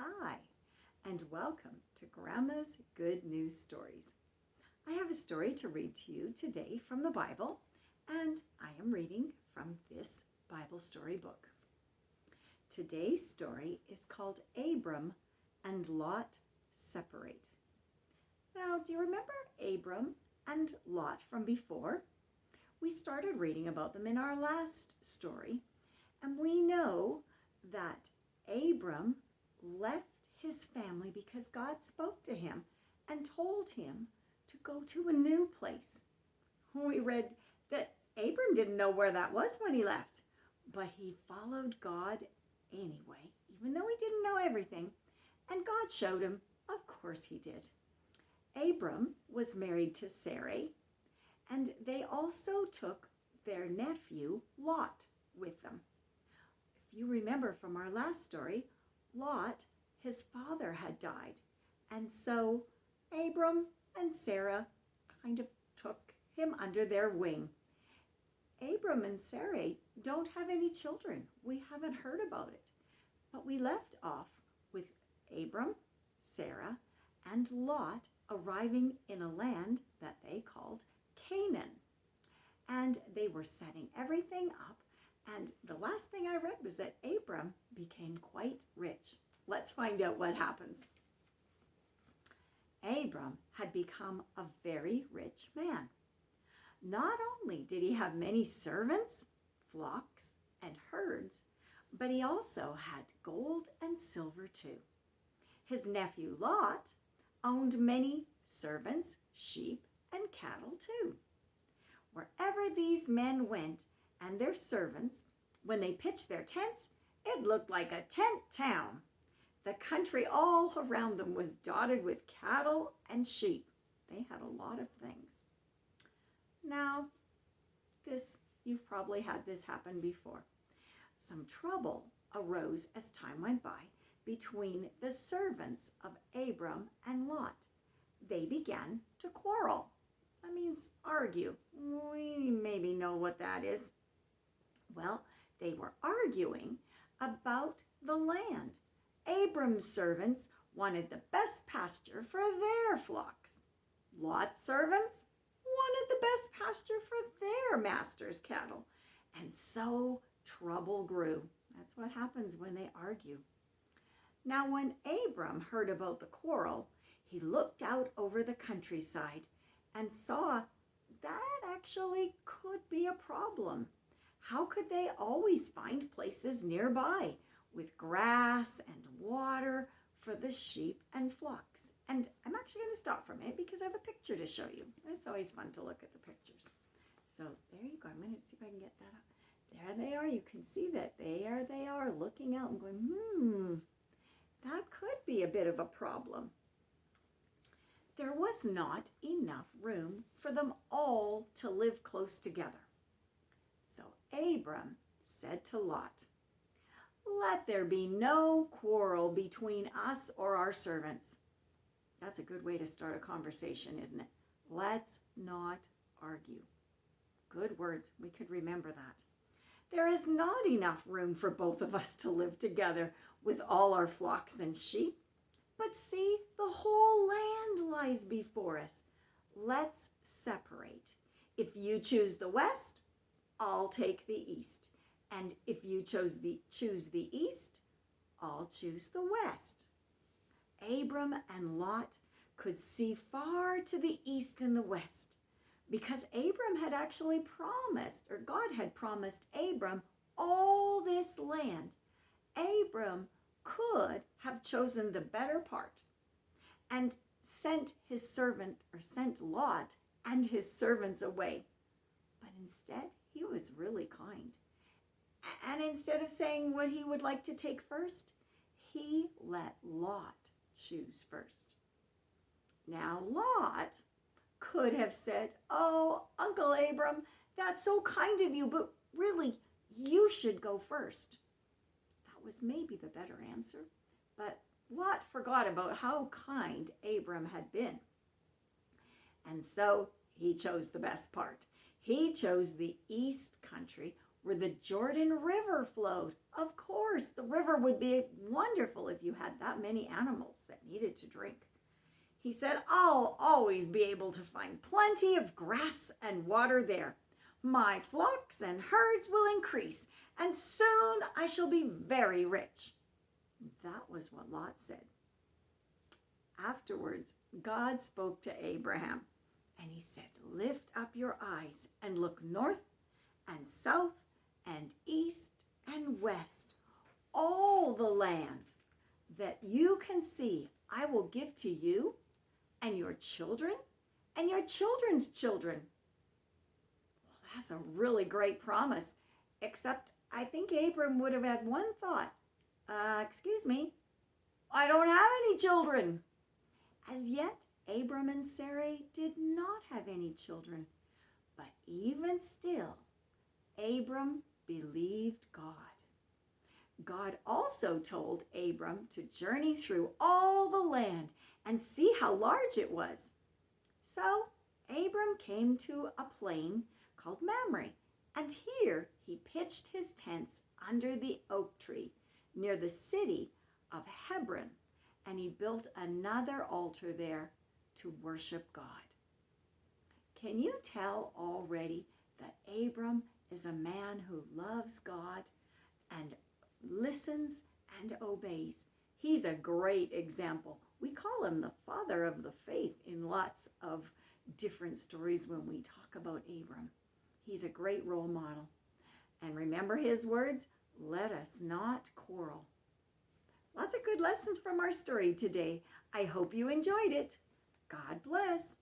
Hi, and welcome to Grandma's Good News Stories. I have a story to read to you today from the Bible, and I am reading from this Bible story book. Today's story is called Abram and Lot Separate. Now, do you remember Abram and Lot from before? We started reading about them in our last story, and we know that Abram left his family because God spoke to him and told him to go to a new place. We read that Abram didn't know where that was when he left, but he followed God anyway, even though he didn't know everything, and God showed him. Of course he did. Abram was married to Sarai, and they also took their nephew Lot with them. If you remember from our last story, Lot, his father, had died, and so Abram and Sarah kind of took him under their wing. Abram and Sarai don't have any children. We haven't heard about it, but we left off with Abram, Sarah, and Lot arriving in a land that they called Canaan, and they were setting everything up. And the last thing I read was that Abram became quite rich. Let's find out what happens. Abram had become a very rich man. Not only did he have many servants, flocks, and herds, but he also had gold and silver too. His nephew Lot owned many servants, sheep, and cattle too. Wherever these men went, and their servants, when they pitched their tents, it looked like a tent town. The country all around them was dotted with cattle and sheep. They had a lot of things. Now, you've probably had this happen before. Some trouble arose as time went by between the servants of Abram and Lot. They began to quarrel. That means argue. We maybe know what that is. Well, they were arguing about the land. Abram's servants wanted the best pasture for their flocks. Lot's servants wanted the best pasture for their master's cattle. And so trouble grew. That's what happens when they argue. Now, when Abram heard about the quarrel, he looked out over the countryside and saw that actually could be a problem. How could they always find places nearby with grass and water for the sheep and flocks? And I'm actually going to stop for a minute because I have a picture to show you. It's always fun to look at the pictures. So there you go. I'm going to see if I can get that up. There they are. You can see that. There they are looking out and going, that could be a bit of a problem. There was not enough room for them all to live close together. So Abram said to Lot, "Let there be no quarrel between us or our servants." That's a good way to start a conversation, isn't it? Let's not argue. Good words. We could remember that. There is not enough room for both of us to live together with all our flocks and sheep. But see, the whole land lies before us. Let's separate. If you choose the west, I'll take the east. And if you choose the east, I'll choose the west. Abram and Lot could see far to the east and the west because Abram had actually promised, or God had promised Abram all this land. Abram could have chosen the better part and sent Lot and his servants away. But instead, he was really kind. And instead of saying what he would like to take first, he let Lot choose first. Now, Lot could have said, "Oh, Uncle Abram, that's so kind of you, but really, you should go first." That was maybe the better answer, but Lot forgot about how kind Abram had been. And so he chose the best part. He chose the east country where the Jordan River flowed. Of course, the river would be wonderful if you had that many animals that needed to drink. He said, I'll always be able to find plenty of grass and water there. My flocks and herds will increase, and soon I shall be very rich. That was what Lot said. Afterwards, God spoke to Abraham, and he said, lift up your eyes and look north and south and east and west. All the land that you can see, I will give to you and your children and your children's children. Well, that's a really great promise, except I think Abram would have had one thought. Excuse me, I don't have any children. As yet, Abram and Sarai did not have any children, but even still, Abram believed God. God also told Abram to journey through all the land and see how large it was. So Abram came to a plain called Mamre, and here he pitched his tents under the oak tree near the city of Hebron, and he built another altar there to worship God. Can you tell already that Abram is a man who loves God and listens and obeys? He's a great example. We call him the father of the faith in lots of different stories when we talk about Abram. He's a great role model. And remember his words, let us not quarrel. Lots of good lessons from our story today. I hope you enjoyed it. God bless.